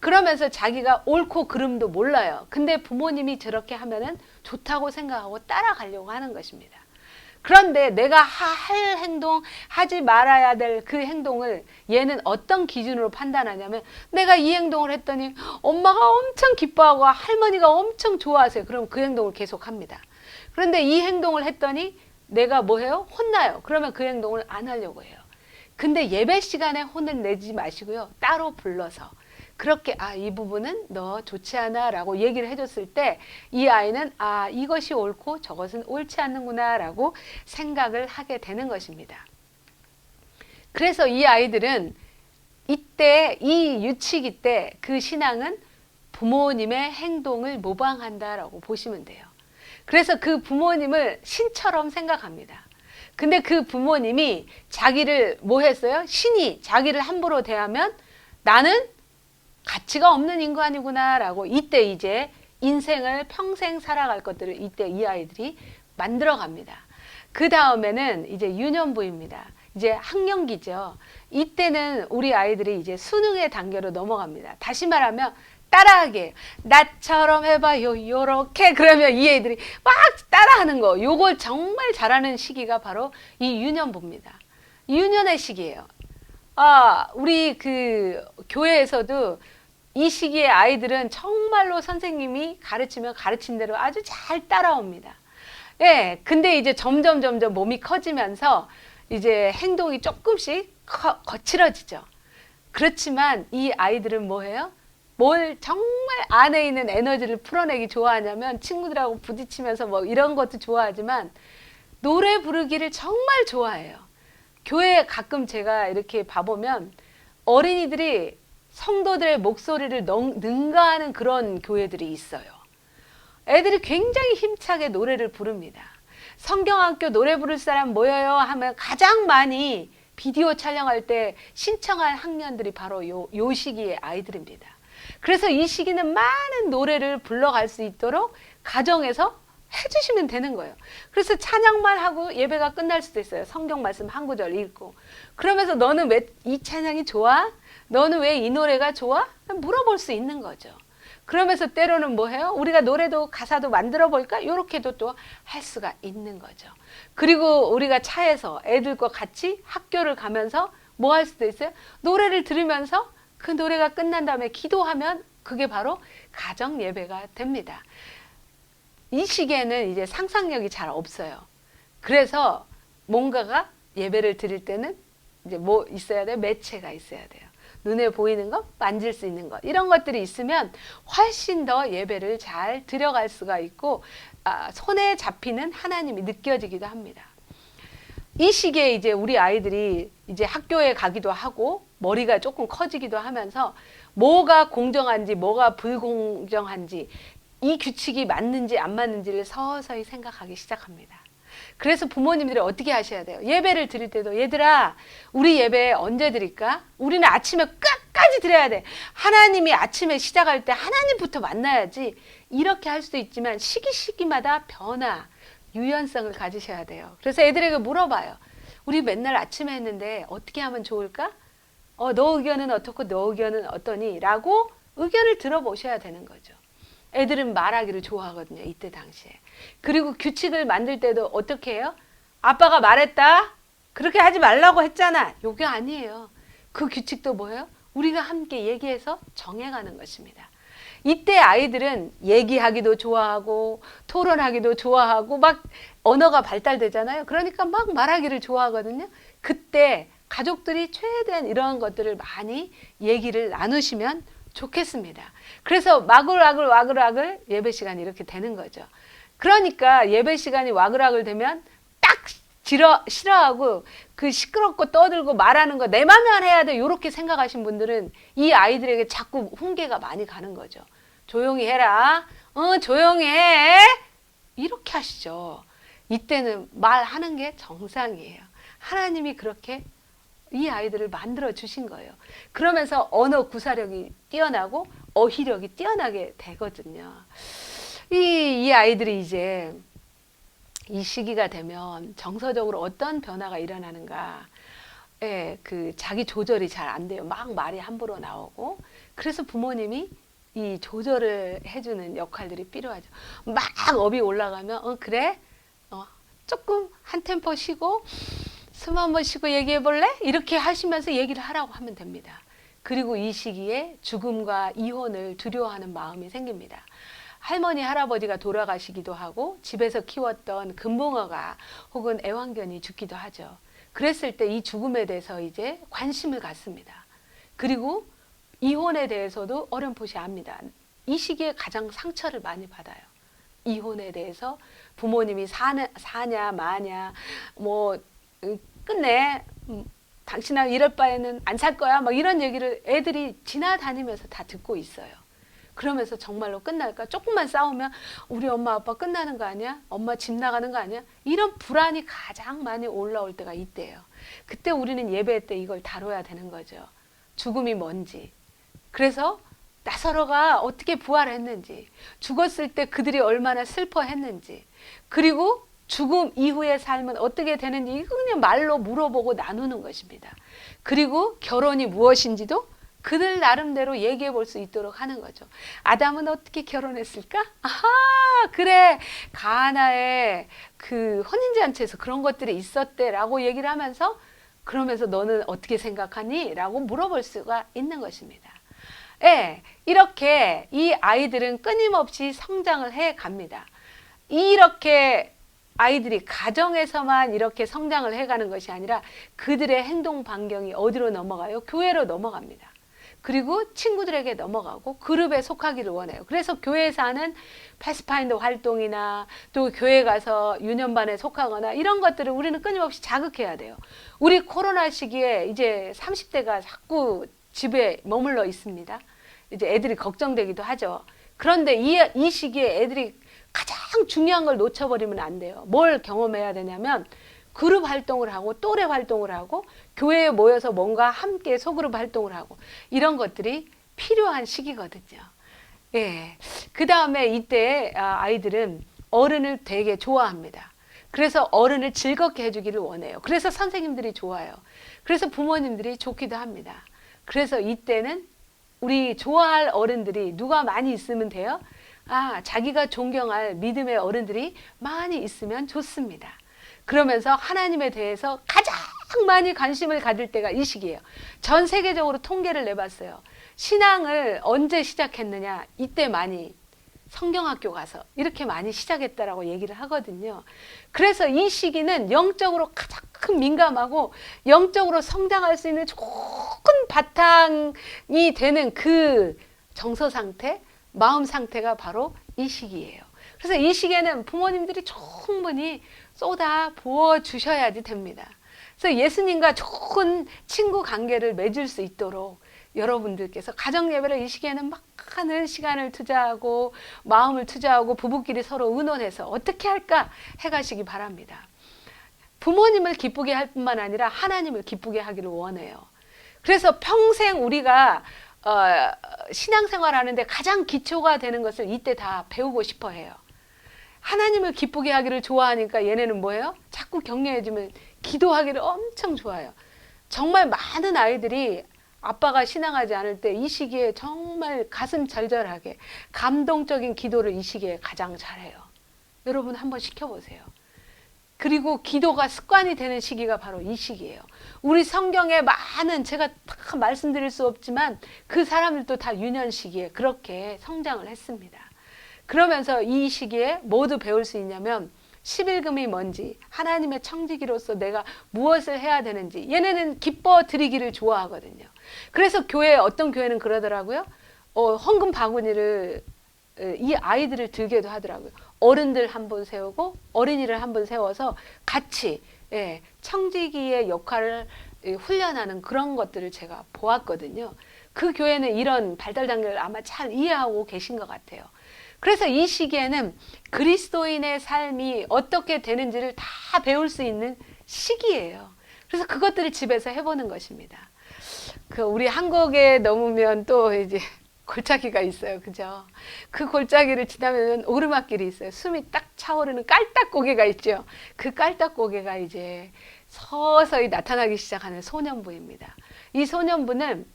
그러면서 자기가 옳고 그름도 몰라요. 근데 부모님이 저렇게 하면은 좋다고 생각하고 따라가려고 하는 것입니다. 그런데 내가 할 행동, 하지 말아야 될 그 행동을 얘는 어떤 기준으로 판단하냐면 내가 이 행동을 했더니 엄마가 엄청 기뻐하고 할머니가 엄청 좋아하세요. 그럼 그 행동을 계속 합니다. 그런데 이 행동을 했더니 내가 뭐 해요? 혼나요. 그러면 그 행동을 안 하려고 해요. 근데 예배 시간에 혼을 내지 마시고요. 따로 불러서 그렇게 이 부분은 너 좋지 않아 라고 얘기를 해줬을 때 이 아이는 이것이 옳고 저것은 옳지 않는구나 라고 생각을 하게 되는 것입니다. 그래서 이 아이들은 이때 이 유치기 때 그 신앙은 부모님의 행동을 모방한다라고 보시면 돼요. 그래서 그 부모님을 신처럼 생각합니다. 근데 그 부모님이 자기를 뭐 했어요? 신이 자기를 함부로 대하면 나는 가치가 없는 인간이구나 라고 이때 이제 인생을 평생 살아갈 것들을 이때 이 아이들이 만들어 갑니다. 그 다음에는 이제 유년부입니다. 이제 학령기죠. 이때는 우리 아이들이 이제 수능의 단계로 넘어갑니다. 다시 말하면 따라하기. 나처럼 해봐요. 요렇게. 그러면 이 애들이 막 따라하는 거. 요걸 정말 잘하는 시기가 바로 이 유년부입니다. 유년의 시기예요. 우리 교회에서도 이 시기에 아이들은 정말로 선생님이 가르치면 가르친 대로 아주 잘 따라옵니다. 근데 이제 점점 몸이 커지면서 이제 행동이 조금씩 거칠어지죠. 그렇지만 이 아이들은 뭐예요? 뭘 정말 안에 있는 에너지를 풀어내기 좋아하냐면 친구들하고 부딪히면서 뭐 이런 것도 좋아하지만 노래 부르기를 정말 좋아해요. 교회에 가끔 제가 이렇게 봐보면 어린이들이 성도들의 목소리를 능가하는 그런 교회들이 있어요. 애들이 굉장히 힘차게 노래를 부릅니다. 성경학교 노래 부를 사람 모여요 하면 가장 많이 비디오 촬영할 때 신청한 학년들이 바로 요 시기의 아이들입니다. 그래서 이 시기는 많은 노래를 불러갈 수 있도록 가정에서 해주시면 되는 거예요. 그래서 찬양만 하고 예배가 끝날 수도 있어요. 성경 말씀 한 구절 읽고. 그러면서 너는 왜 이 찬양이 좋아? 너는 왜 이 노래가 좋아? 물어볼 수 있는 거죠. 그러면서 때로는 뭐 해요? 우리가 노래도 가사도 만들어 볼까? 이렇게도 또 할 수가 있는 거죠. 그리고 우리가 차에서 애들과 같이 학교를 가면서 뭐 할 수도 있어요? 노래를 들으면서 그 노래가 끝난 다음에 기도하면 그게 바로 가정 예배가 됩니다. 이 시기에는 이제 상상력이 잘 없어요. 그래서 뭔가가 예배를 드릴 때는 이제 뭐 있어야 돼요? 매체가 있어야 돼요. 눈에 보이는 것, 만질 수 있는 것, 이런 것들이 있으면 훨씬 더 예배를 잘 드려갈 수가 있고, 손에 잡히는 하나님이 느껴지기도 합니다. 이 시기에 이제 우리 아이들이 이제 학교에 가기도 하고 머리가 조금 커지기도 하면서 뭐가 공정한지 뭐가 불공정한지 이 규칙이 맞는지 안 맞는지를 서서히 생각하기 시작합니다. 그래서 부모님들이 어떻게 하셔야 돼요? 예배를 드릴 때도 얘들아 우리 예배 언제 드릴까? 우리는 아침에 끝까지 드려야 돼. 하나님이 아침에 시작할 때 하나님부터 만나야지. 이렇게 할 수도 있지만 시기마다 변화, 유연성을 가지셔야 돼요. 그래서 애들에게 물어봐요. 우리 맨날 아침에 했는데 어떻게 하면 좋을까? 너 의견은 어떻고 너 의견은 어떠니? 라고 의견을 들어보셔야 되는 거죠. 애들은 말하기를 좋아하거든요. 이때 당시에. 그리고 규칙을 만들 때도 어떻게 해요? 아빠가 말했다. 그렇게 하지 말라고 했잖아. 이게 아니에요. 그 규칙도 뭐예요? 우리가 함께 얘기해서 정해가는 것입니다. 이때 아이들은 얘기하기도 좋아하고 토론하기도 좋아하고 막 언어가 발달되잖아요. 그러니까 막 말하기를 좋아하거든요. 그때 가족들이 최대한 이러한 것들을 많이 얘기를 나누시면 좋겠습니다. 그래서 와글와글 예배 시간이 이렇게 되는 거죠. 그러니까 예배 시간이 와글와글 되면 딱 싫어하고 그 시끄럽고 떠들고 말하는 거 내 맘만 해야 돼 이렇게 생각하신 분들은 이 아이들에게 자꾸 훈계가 많이 가는 거죠. 조용히 해라. 조용히 해. 이렇게 하시죠. 이때는 말하는 게 정상이에요. 하나님이 그렇게 이 아이들을 만들어 주신 거예요. 그러면서 언어 구사력이 뛰어나고 어휘력이 뛰어나게 되거든요. 이 아이들이 이제 이 시기가 되면 정서적으로 어떤 변화가 일어나는가. 그 자기 조절이 잘 안 돼요. 막 말이 함부로 나오고. 그래서 부모님이 이 조절을 해주는 역할들이 필요하죠. 막 업이 올라가면 그래? 조금 한 템포 쉬고 숨 한번 쉬고 얘기해 볼래? 이렇게 하시면서 얘기를 하라고 하면 됩니다. 그리고 이 시기에 죽음과 이혼을 두려워하는 마음이 생깁니다. 할머니, 할아버지가 돌아가시기도 하고 집에서 키웠던 금붕어가 혹은 애완견이 죽기도 하죠. 그랬을 때 이 죽음에 대해서 이제 관심을 갖습니다. 그리고 이혼에 대해서도 어렴풋이 압니다. 이 시기에 가장 상처를 많이 받아요. 이혼에 대해서 부모님이 사냐 마냐 뭐 끝내 당신아 이럴 바에는 안 살 거야 막 이런 얘기를 애들이 지나다니면서 다 듣고 있어요. 그러면서 정말로 끝날까? 조금만 싸우면 우리 엄마 아빠 끝나는 거 아니야? 엄마 집 나가는 거 아니야? 이런 불안이 가장 많이 올라올 때가 이때예요. 그때 우리는 예배 때 이걸 다뤄야 되는 거죠. 죽음이 뭔지. 그래서 나사로가 어떻게 부활했는지, 죽었을 때 그들이 얼마나 슬퍼했는지, 그리고 죽음 이후의 삶은 어떻게 되는지 이거 그냥 말로 물어보고 나누는 것입니다. 그리고 결혼이 무엇인지도 그들 나름대로 얘기해 볼 수 있도록 하는 거죠. 아담은 어떻게 결혼했을까? 아하, 그래. 가나의 그 혼인잔치에서 그런 것들이 있었대 라고 얘기를 하면서 그러면서 너는 어떻게 생각하니? 라고 물어볼 수가 있는 것입니다. 예, 이렇게 이 아이들은 끊임없이 성장을 해 갑니다. 이렇게 아이들이 가정에서만 이렇게 성장을 해가는 것이 아니라 그들의 행동 반경이 어디로 넘어가요? 교회로 넘어갑니다. 그리고 친구들에게 넘어가고 그룹에 속하기를 원해요. 그래서 교회에서 하는 패스파인더 활동이나 또 교회 가서 유년반에 속하거나 이런 것들을 우리는 끊임없이 자극해야 돼요. 우리 코로나 시기에 이제 30대가 자꾸 집에 머물러 있습니다. 이제 애들이 걱정되기도 하죠. 그런데 이 시기에 애들이 가장 중요한 걸 놓쳐버리면 안 돼요. 뭘 경험해야 되냐면 그룹 활동을 하고 또래 활동을 하고 교회에 모여서 뭔가 함께 소그룹 활동을 하고 이런 것들이 필요한 시기거든요. 예. 그 다음에 이때 아이들은 어른을 되게 좋아합니다. 그래서 어른을 즐겁게 해주기를 원해요. 그래서 선생님들이 좋아요. 그래서 부모님들이 좋기도 합니다. 그래서 이때는 우리 좋아할 어른들이 누가 많이 있으면 돼요? 자기가 존경할 믿음의 어른들이 많이 있으면 좋습니다. 그러면서 하나님에 대해서 가장 많이 관심을 가질 때가 이 시기예요. 전 세계적으로 통계를 내봤어요. 신앙을 언제 시작했느냐? 이때 많이 성경학교 가서 이렇게 많이 시작했다라고 얘기를 하거든요. 그래서 이 시기는 영적으로 가장 민감하고 영적으로 성장할 수 있는 좋은 바탕이 되는 그 정서 상태, 마음 상태가 바로 이 시기예요. 그래서 이 시기에는 부모님들이 충분히 쏟아 부어 주셔야지 됩니다. 그래서 예수님과 좋은 친구 관계를 맺을 수 있도록 여러분들께서 가정 예배를 이 시기에는 많은 시간을 투자하고 마음을 투자하고 부부끼리 서로 의논해서 어떻게 할까 해가시기 바랍니다. 부모님을 기쁘게 할 뿐만 아니라 하나님을 기쁘게 하기를 원해요. 그래서 평생 우리가 신앙생활 하는데 가장 기초가 되는 것을 이때 다 배우고 싶어 해요. 하나님을 기쁘게 하기를 좋아하니까 얘네는 뭐예요? 자꾸 격려해주면 기도하기를 엄청 좋아해요. 정말 많은 아이들이 아빠가 신앙하지 않을 때 이 시기에 정말 가슴 절절하게 감동적인 기도를 이 시기에 가장 잘해요. 여러분 한번 시켜보세요. 그리고 기도가 습관이 되는 시기가 바로 이 시기예요. 우리 성경에 많은, 제가 다 말씀드릴 수 없지만 그 사람들도 다 유년 시기에 그렇게 성장을 했습니다. 그러면서 이 시기에 모두 배울 수 있냐면 11금이 뭔지, 하나님의 청지기로서 내가 무엇을 해야 되는지, 얘네는 기뻐 드리기를 좋아하거든요. 그래서 어떤 교회는 그러더라고요. 헌금 바구니를 이 아이들을 들게도 하더라고요. 어른들 한 분 세우고 어린이를 한 분 세워서 같이 청지기의 역할을 훈련하는 그런 것들을 제가 보았거든요. 그 교회는 이런 발달 단계를 아마 잘 이해하고 계신 것 같아요. 그래서 이 시기에는 그리스도인의 삶이 어떻게 되는지를 다 배울 수 있는 시기예요. 그래서 그것들을 집에서 해보는 것입니다. 우리 한국에 넘으면 또 이제 골짜기가 있어요. 그죠? 그 골짜기를 지나면 오르막길이 있어요. 숨이 딱 차오르는 깔딱고개가 있죠. 그 깔딱고개가 이제 서서히 나타나기 시작하는 소년부입니다. 이 소년부는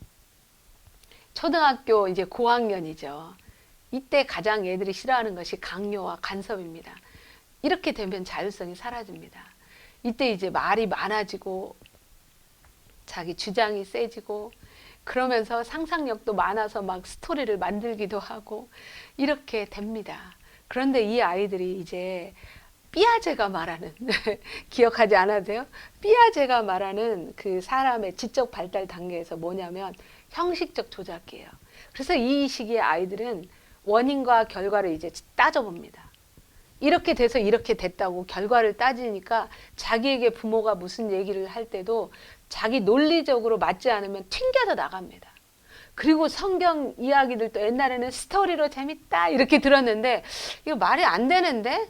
초등학교 이제 고학년이죠. 이때 가장 애들이 싫어하는 것이 강요와 간섭입니다. 이렇게 되면 자율성이 사라집니다. 이때 이제 말이 많아지고 자기 주장이 세지고 그러면서 상상력도 많아서 막 스토리를 만들기도 하고 이렇게 됩니다. 그런데 이 아이들이 이제 삐아제가 말하는 기억하지 않아도 돼요? 삐아제가 말하는 그 사람의 지적 발달 단계에서 뭐냐면 형식적 조작이에요. 그래서 이 시기의 아이들은 원인과 결과를 이제 따져봅니다. 이렇게 돼서 이렇게 됐다고 결과를 따지니까 자기에게 부모가 무슨 얘기를 할 때도 자기 논리적으로 맞지 않으면 튕겨져 나갑니다. 그리고 성경 이야기들도 옛날에는 스토리로 재밌다 이렇게 들었는데 이거 말이 안 되는데?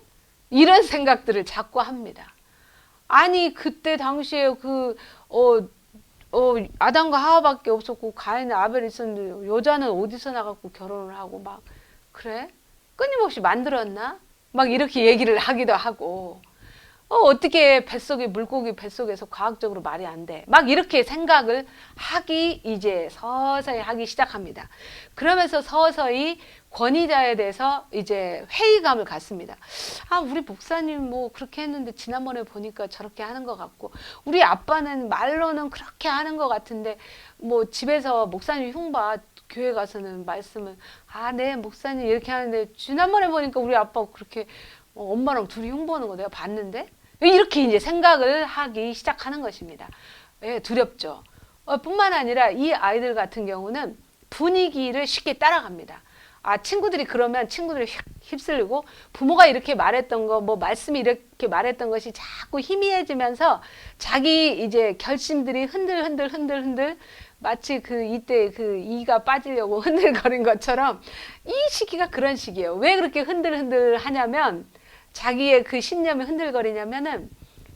이런 생각들을 자꾸 합니다. 아니 그때 당시에 아담과 하와밖에 없었고 가인과 아벨이 있었는데 여자는 어디서 나가고 결혼을 하고 막 그래? 끊임없이 만들었나? 막 이렇게 얘기를 하기도 하고 어떻게 물고기 뱃속에서 과학적으로 말이 안 돼. 막 이렇게 생각을 하기 이제 서서히 하기 시작합니다. 그러면서 서서히 권위자에 대해서 이제 회의감을 갖습니다. 우리 목사님 뭐 그렇게 했는데 지난번에 보니까 저렇게 하는 것 같고 우리 아빠는 말로는 그렇게 하는 것 같은데 뭐 집에서 목사님 흉봐 교회 가서는 말씀을 네 목사님 이렇게 하는데 지난번에 보니까 우리 아빠 그렇게 엄마랑 둘이 흉보는 거 내가 봤는데 이렇게 이제 생각을 하기 시작하는 것입니다. 두렵죠. 뿐만 아니라 이 아이들 같은 경우는 분위기를 쉽게 따라갑니다. 친구들이 그러면 친구들이 휩쓸리고 부모가 이렇게 말했던 거, 뭐 말씀이 이렇게 말했던 것이 자꾸 희미해지면서 자기 이제 결심들이 흔들 마치 이때 이가 빠지려고 흔들거린 것처럼 이 시기가 그런 시기예요. 왜 그렇게 흔들 하냐면 자기의 그 신념이 흔들거리냐면은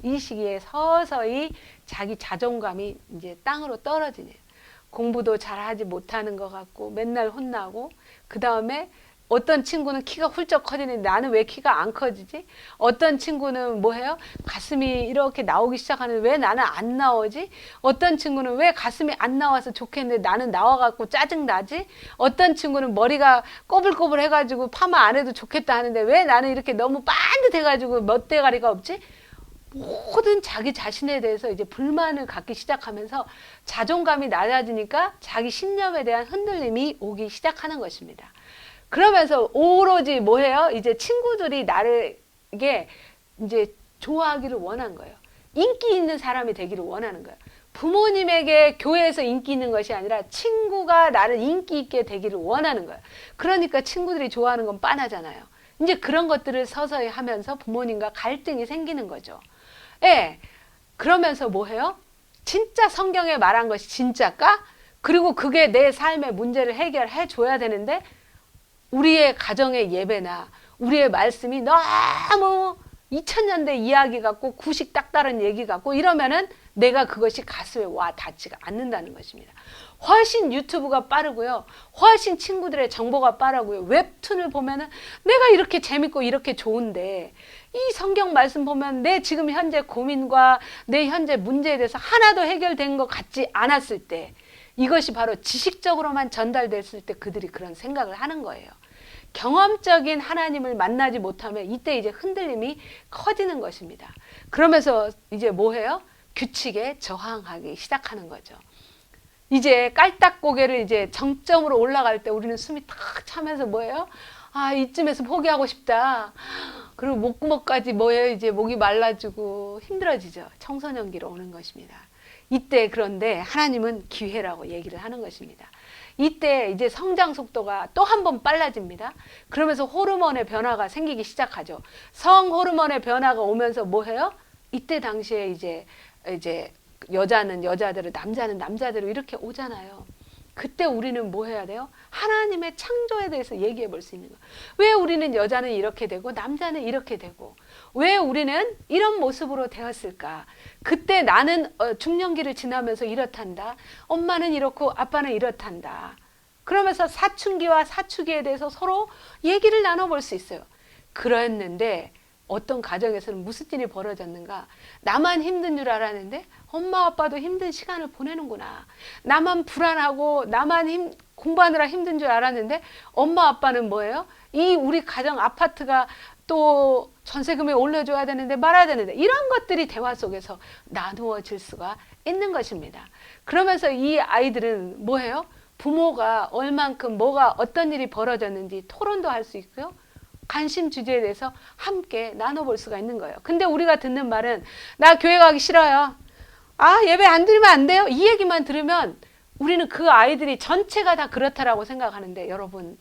이 시기에 서서히 자기 자존감이 이제 땅으로 떨어지네요. 공부도 잘하지 못하는 것 같고 맨날 혼나고 그 다음에 어떤 친구는 키가 훌쩍 커지는데 나는 왜 키가 안 커지지? 어떤 친구는 뭐 해요? 가슴이 이렇게 나오기 시작하는데 왜 나는 안 나오지? 어떤 친구는 왜 가슴이 안 나와서 좋겠는데 나는 나와갖고 짜증나지? 어떤 친구는 머리가 꼬불꼬불 해가지고 파마 안 해도 좋겠다 하는데 왜 나는 이렇게 너무 반듯해가지고 멋대가리가 없지? 모든 자기 자신에 대해서 이제 불만을 갖기 시작하면서 자존감이 낮아지니까 자기 신념에 대한 흔들림이 오기 시작하는 것입니다. 그러면서 오로지 뭐해요? 이제 친구들이 나를 이게 이제 좋아하기를 원한 거예요. 인기 있는 사람이 되기를 원하는 거예요. 부모님에게 교회에서 인기 있는 것이 아니라 친구가 나를 인기 있게 되기를 원하는 거예요. 그러니까 친구들이 좋아하는 건 뻔하잖아요. 이제 그런 것들을 서서히 하면서 부모님과 갈등이 생기는 거죠. 예. 그러면서 뭐해요? 진짜 성경에 말한 것이 진짜일까? 그리고 그게 내 삶의 문제를 해결해 줘야 되는데 우리의 가정의 예배나 우리의 말씀이 너무 2000년대 이야기 같고 구식 딱 다른 얘기 같고 이러면은 내가 그것이 가슴에 와 닿지가 않는다는 것입니다. 훨씬 유튜브가 빠르고요. 훨씬 친구들의 정보가 빠르고요. 웹툰을 보면은 내가 이렇게 재밌고 이렇게 좋은데 이 성경 말씀 보면 내 지금 현재 고민과 내 현재 문제에 대해서 하나도 해결된 것 같지 않았을 때 이것이 바로 지식적으로만 전달됐을 때 그들이 그런 생각을 하는 거예요. 경험적인 하나님을 만나지 못하면 이때 이제 흔들림이 커지는 것입니다. 그러면서 이제 뭐해요? 규칙에 저항하기 시작하는 거죠. 이제 깔딱고개를 이제 정점으로 올라갈 때 우리는 숨이 탁 차면서 뭐예요? 아, 이쯤에서 포기하고 싶다. 그리고 목구멍까지 뭐예요? 이제 목이 말라지고 힘들어지죠. 청소년기로 오는 것입니다. 이때 그런데 하나님은 기회라고 얘기를 하는 것입니다. 이때 이제 성장 속도가 또 한 번 빨라집니다. 그러면서 호르몬의 변화가 생기기 시작하죠. 성 호르몬의 변화가 오면서 뭐해요? 이때 당시에 이제 여자는 여자대로 남자는 남자대로 이렇게 오잖아요. 그때 우리는 뭐 해야 돼요? 하나님의 창조에 대해서 얘기해 볼 수 있는 거예요. 왜 우리는 여자는 이렇게 되고 남자는 이렇게 되고 왜 우리는 이런 모습으로 되었을까? 그때 나는 중년기를 지나면서 이렇단다. 엄마는 이렇고 아빠는 이렇단다. 그러면서 사춘기와 사추기에 대해서 서로 얘기를 나눠볼 수 있어요. 그랬는데 어떤 가정에서는 무슨 일이 벌어졌는가? 나만 힘든 줄 알았는데 엄마 아빠도 힘든 시간을 보내는구나. 나만 불안하고 나만 공부하느라 힘든 줄 알았는데 엄마 아빠는 뭐예요? 이 우리 가정 아파트가 또 전세금이 올려줘야 되는데 말아야 되는데 이런 것들이 대화 속에서 나누어질 수가 있는 것입니다. 그러면서 이 아이들은 뭐예요? 부모가 얼만큼 뭐가 어떤 일이 벌어졌는지 토론도 할 수 있고요. 관심 주제에 대해서 함께 나눠볼 수가 있는 거예요. 근데 우리가 듣는 말은 나 교회 가기 싫어요. 아, 예배 안 드리면 안 돼요. 이 얘기만 들으면 우리는 그 아이들이 전체가 다 그렇다라고 생각하는데 여러분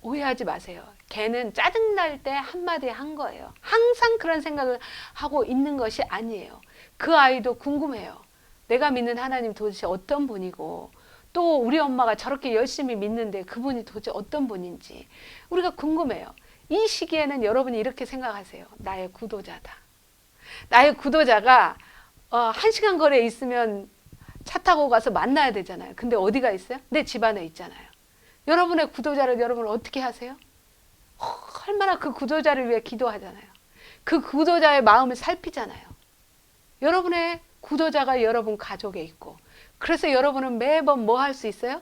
오해하지 마세요. 걔는 짜증날 때 한마디 한 거예요. 항상 그런 생각을 하고 있는 것이 아니에요. 그 아이도 궁금해요. 내가 믿는 하나님 도대체 어떤 분이고 또 우리 엄마가 저렇게 열심히 믿는데 그분이 도대체 어떤 분인지 우리가 궁금해요. 이 시기에는 여러분이 이렇게 생각하세요. 나의 구도자다. 나의 구도자가 1시간 거리에 있으면 차 타고 가서 만나야 되잖아요. 근데 어디가 있어요? 내 집 안에 있잖아요. 여러분의 구도자를 여러분 어떻게 하세요? 얼마나 그 구도자를 위해 기도하잖아요. 그 구도자의 마음을 살피잖아요. 여러분의 구도자가 여러분 가족에 있고 그래서 여러분은 매번 뭐 할 수 있어요?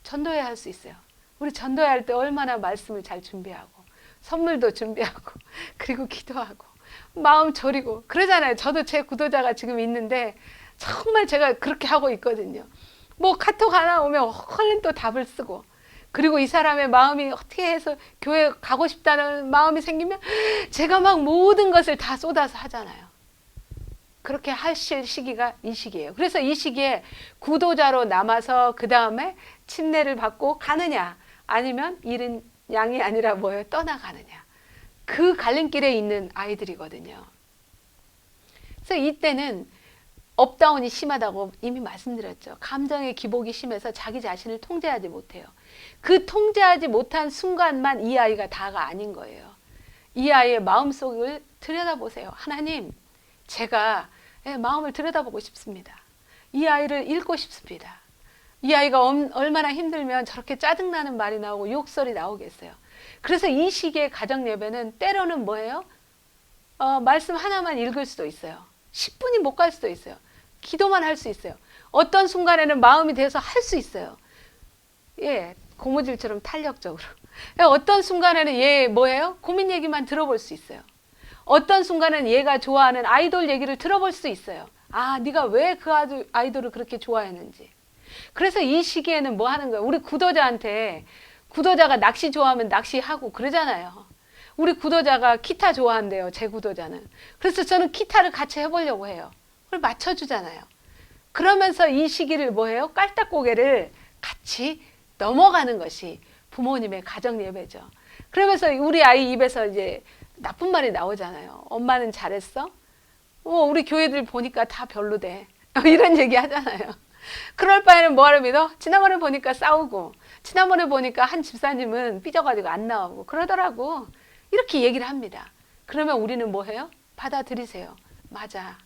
전도해야 할 수 있어요. 우리 전도할 때 얼마나 말씀을 잘 준비하고 선물도 준비하고 그리고 기도하고 마음 졸이고 그러잖아요. 저도 제 구도자가 지금 있는데 정말 제가 그렇게 하고 있거든요. 뭐 카톡 하나 오면 얼른 또 답을 쓰고 그리고 이 사람의 마음이 어떻게 해서 교회 가고 싶다는 마음이 생기면 제가 막 모든 것을 다 쏟아서 하잖아요. 그렇게 하실 시기가 이 시기예요. 그래서 이 시기에 구도자로 남아서 그 다음에 침례를 받고 가느냐 아니면 일은 양이 아니라 뭐예요? 떠나가느냐. 그 갈림길에 있는 아이들이거든요. 그래서 이때는 업다운이 심하다고 이미 말씀드렸죠. 감정의 기복이 심해서 자기 자신을 통제하지 못해요. 그 통제하지 못한 순간만 이 아이가 다가 아닌 거예요. 이 아이의 마음속을 들여다보세요. 하나님, 제가 마음을 들여다보고 싶습니다. 이 아이를 읽고 싶습니다. 이 아이가 얼마나 힘들면 저렇게 짜증나는 말이 나오고 욕설이 나오겠어요. 그래서 이 시기의 가정 예배는 때로는 뭐예요? 말씀 하나만 읽을 수도 있어요. 10분이 못 갈 수도 있어요. 기도만 할 수 있어요. 어떤 순간에는 마음이 돼서 할 수 있어요. 예, 고무줄처럼 탄력적으로. 어떤 순간에는 얘 뭐예요? 고민 얘기만 들어볼 수 있어요. 어떤 순간은 얘가 좋아하는 아이돌 얘기를 들어볼 수 있어요. 아, 네가 왜 그 아이돌을 그렇게 좋아했는지. 그래서 이 시기에는 뭐 하는 거예요? 우리 구도자한테 구도자가 낚시 좋아하면 낚시하고 그러잖아요. 우리 구도자가 기타 좋아한대요. 제 구도자는. 그래서 저는 기타를 같이 해보려고 해요. 그걸 맞춰주잖아요. 그러면서 이 시기를 뭐해요? 깔딱고개를 같이 넘어가는 것이 부모님의 가정 예배죠. 그러면서 우리 아이 입에서 이제 나쁜 말이 나오잖아요. 엄마는 잘했어? 우리 교회들 보니까 다 별로대. 이런 얘기 하잖아요. 그럴 바에는 뭐하러 믿어? 지난번에 보니까 싸우고, 지난번에 보니까 한 집사님은 삐져가지고 안 나오고 그러더라고. 이렇게 얘기를 합니다. 그러면 우리는 뭐 해요? 받아들이세요. 맞아.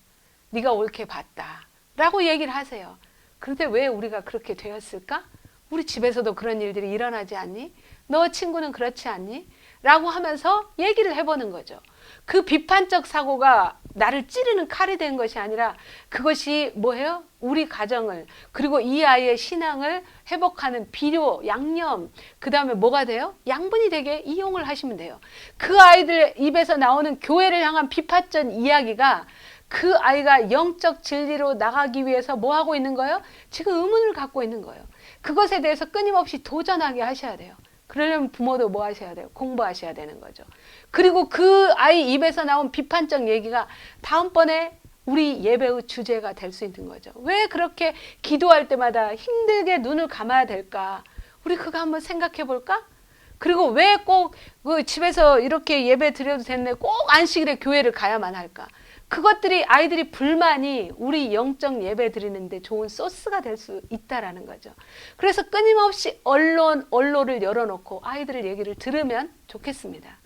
네가 옳게 봤다. 라고 얘기를 하세요. 그런데 왜 우리가 그렇게 되었을까? 우리 집에서도 그런 일들이 일어나지 않니? 너 친구는 그렇지 않니? 라고 하면서 얘기를 해보는 거죠. 그 비판적 사고가 나를 찌르는 칼이 된 것이 아니라 그것이 뭐예요? 우리 가정을 그리고 이 아이의 신앙을 회복하는 비료, 양념, 그 다음에 뭐가 돼요? 양분이 되게 이용을 하시면 돼요. 그 아이들 입에서 나오는 교회를 향한 비판적 이야기가 그 아이가 영적 진리로 나가기 위해서 뭐 하고 있는 거예요? 지금 의문을 갖고 있는 거예요. 그것에 대해서 끊임없이 도전하게 하셔야 돼요. 그러려면 부모도 뭐 하셔야 돼요? 공부하셔야 되는 거죠. 그리고 그 아이 입에서 나온 비판적 얘기가 다음번에 우리 예배의 주제가 될 수 있는 거죠. 왜 그렇게 기도할 때마다 힘들게 눈을 감아야 될까? 우리 그거 한번 생각해 볼까? 그리고 왜 꼭 그 집에서 이렇게 예배 드려도 됐네, 꼭 안식일에 교회를 가야만 할까? 그것들이 아이들이 불만이 우리 영적 예배 드리는데 좋은 소스가 될 수 있다라는 거죠. 그래서 끊임없이 언론을 열어놓고 아이들의 얘기를 들으면 좋겠습니다.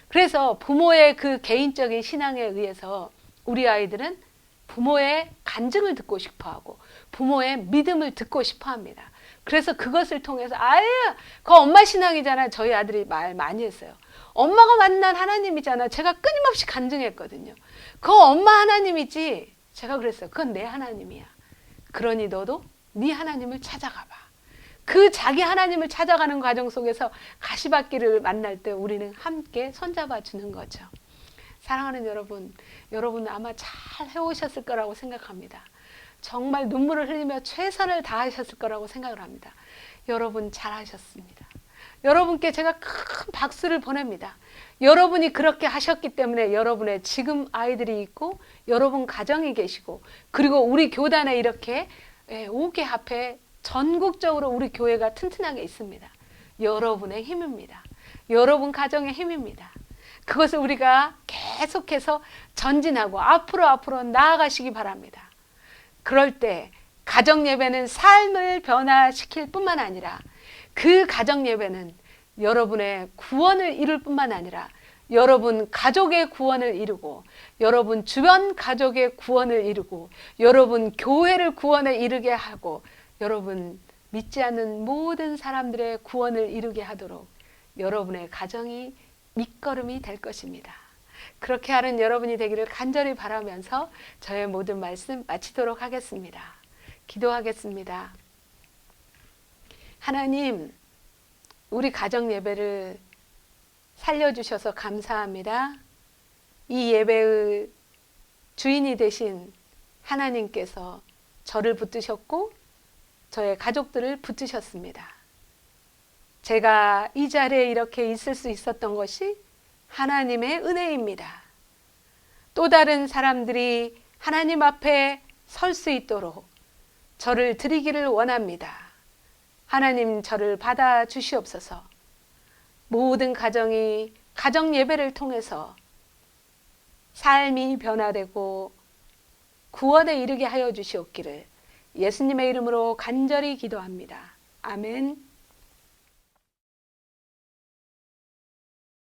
그래서 부모의 그 개인적인 신앙에 의해서 우리 아이들은 부모의 간증을 듣고 싶어하고 부모의 믿음을 듣고 싶어합니다. 그래서 그것을 통해서 그 엄마 신앙이잖아. 저희 아들이 말 많이 했어요. 엄마가 만난 하나님이잖아. 제가 끊임없이 간증했거든요. 그 엄마 하나님이지. 제가 그랬어요. 그건 내 하나님이야. 그러니 너도 네 하나님을 찾아가 봐. 그 자기 하나님을 찾아가는 과정 속에서 가시밭길을 만날 때 우리는 함께 손잡아 주는 거죠. 사랑하는 여러분 아마 잘 해오셨을 거라고 생각합니다. 정말 눈물을 흘리며 최선을 다하셨을 거라고 생각을 합니다. 여러분 잘하셨습니다. 여러분께 제가 큰 박수를 보냅니다. 여러분이 그렇게 하셨기 때문에 여러분의 지금 아이들이 있고 여러분 가정이 계시고 그리고 우리 교단에 이렇게 5개 앞에 전국적으로 우리 교회가 튼튼하게 있습니다. 여러분의 힘입니다. 여러분 가정의 힘입니다. 그것을 우리가 계속해서 전진하고 앞으로 나아가시기 바랍니다. 그럴 때 가정 예배는 삶을 변화시킬 뿐만 아니라 그 가정 예배는 여러분의 구원을 이룰 뿐만 아니라 여러분 가족의 구원을 이루고 여러분 주변 가족의 구원을 이루고 여러분 교회를 구원에 이르게 하고 여러분 믿지 않는 모든 사람들의 구원을 이루게 하도록 여러분의 가정이 밑거름이 될 것입니다. 그렇게 하는 여러분이 되기를 간절히 바라면서 저의 모든 말씀 마치도록 하겠습니다. 기도하겠습니다. 하나님, 우리 가정 예배를 살려주셔서 감사합니다. 이 예배의 주인이 되신 하나님께서 저를 붙드셨고 저의 가족들을 붙드셨습니다. 제가 이 자리에 이렇게 있을 수 있었던 것이 하나님의 은혜입니다. 또 다른 사람들이 하나님 앞에 설 수 있도록 저를 드리기를 원합니다. 하나님 저를 받아 주시옵소서. 모든 가정이 가정 예배를 통해서 삶이 변화되고 구원에 이르게 하여 주시옵기를 예수님의 이름으로 간절히 기도합니다. 아멘.